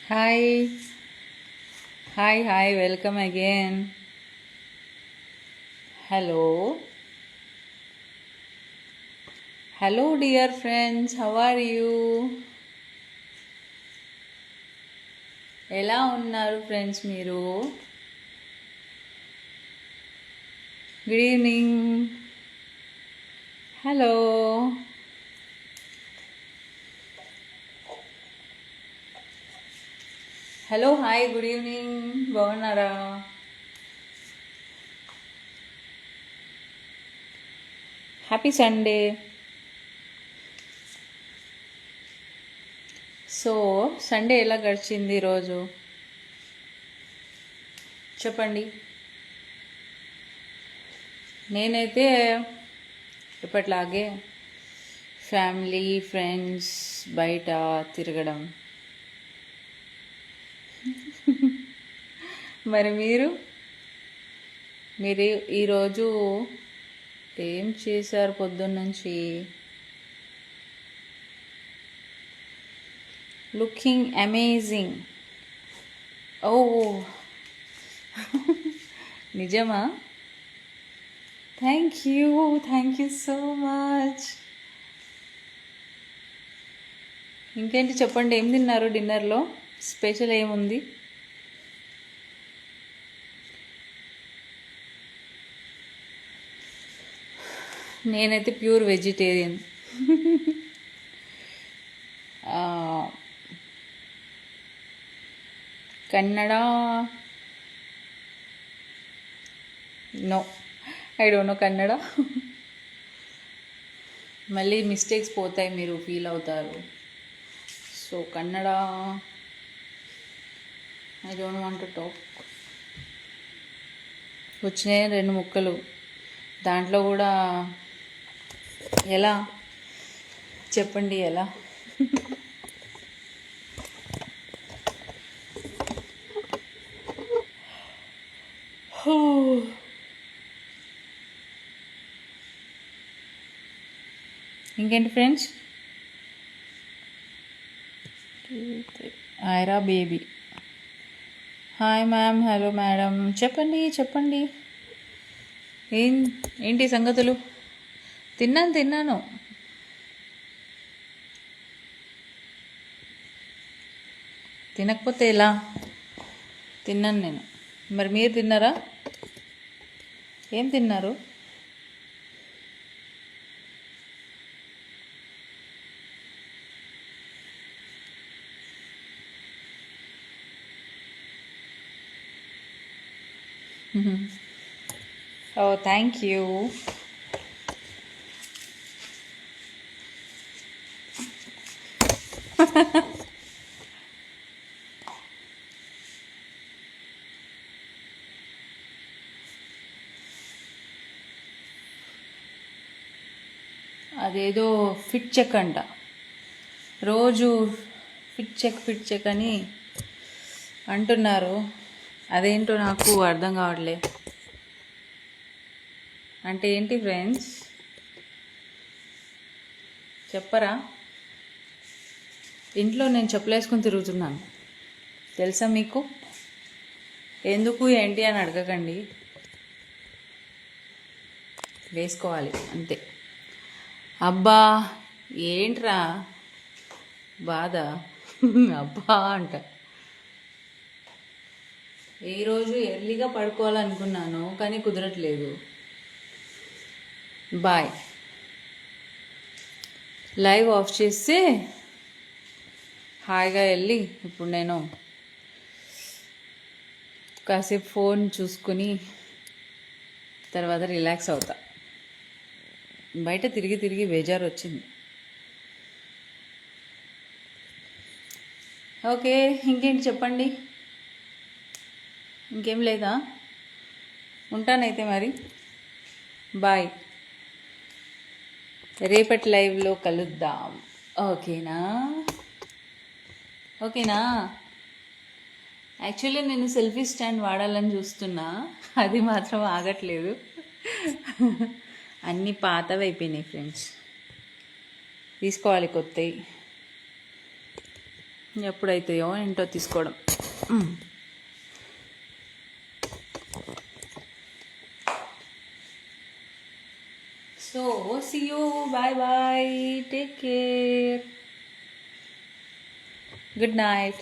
Hi, hi, welcome again. Hello, dear friends, how are you? ఎలా ఉన్నారు friends మీరు? Good evening. Hello, hi, good evening. బాగున్నారా? Happy Sunday. So Sunday ఎలా గడిచింది ఈరోజు చెప్పండి. నేనైతే ఇప్పట్లాగే ఫ్యామిలీ ఫ్రెండ్స్ బయట తిరగడం. మరి మీరు ఈరోజు ఏం చేశారు పొద్దున్నుంచి? Looking amazing. ఓ నిజమా? Thank you so much. ఇంకేంటి చెప్పండి, ఏం తిన్నారు డిన్నర్లో? స్పెషల్ ఏముంది? నేనైతే pure vegetarian. Kannada no, I don't know Kannada. మళ్ళీ మిస్టేక్స్ పోతాయి, మీరు ఫీల్ అవుతారు. So Kannada I don't want to talk. వచ్చినాయి 2 ముక్కలు, దాంట్లో కూడా ఎలా చెప్పండి ఎలా? ఇంకేంటి friends? Aira baby hi ma'am. Hello madam. చెప్పండి ఏంటి సంగతులు? తిన్నాను. తినకపోతే ఎలా? తిన్నాను నేను. మరి మీరు తిన్నారా? ఏం తిన్నారు? ఓ థ్యాంక్ యూ. అదేదో ఫిట్ చెక్ అంట, రోజు ఫిట్ చెక్ అని అంటున్నారు. అదేంటో నాకు అర్థం కావట్లే. అంటే ఏంటి ఫ్రెండ్స్, చెప్పరా? ఇంట్లో నేను చెప్పులేసుకొని తిరుగుతున్నాను, తెలుసా మీకు? ఎందుకు ఏంటి అని అడగకండి, వేసుకోవాలి అంతే. అబ్బా ఏంట్రా బాధ? అబ్బా అంట. ఈరోజు ఎర్లీగా పడుకోవాలనుకున్నాను కానీ కుదరట్లేదు. బాయ్. లైవ్ ఆఫ్ చేస్తే హాయిగా వెళ్ళి ఇప్పుడు నేను కాసేపు ఫోన్ చూసుకుని తర్వాత రిలాక్స్ అవుతా. బయట తిరిగి బేజారు వచ్చింది. ఓకే, ఇంకేంటి చెప్పండి? ఇంకేం లేదా? ఉంటానైతే మరి. బాయ్. రేపటి లైవ్లో కలుద్దాం. ఓకేనా? యాక్చువల్లీ నేను సెల్ఫీ స్టాండ్ వాడాలని చూస్తున్నా, అది మాత్రం ఆగట్లేదు. అన్నీ పాతవి అయిపోయినాయి ఫ్రెండ్స్, తీసుకోవాలి కొత్తవి. ఎప్పుడైతాయో ఏంటో తీసుకోవడం. So see you, bye bye, take care, good night.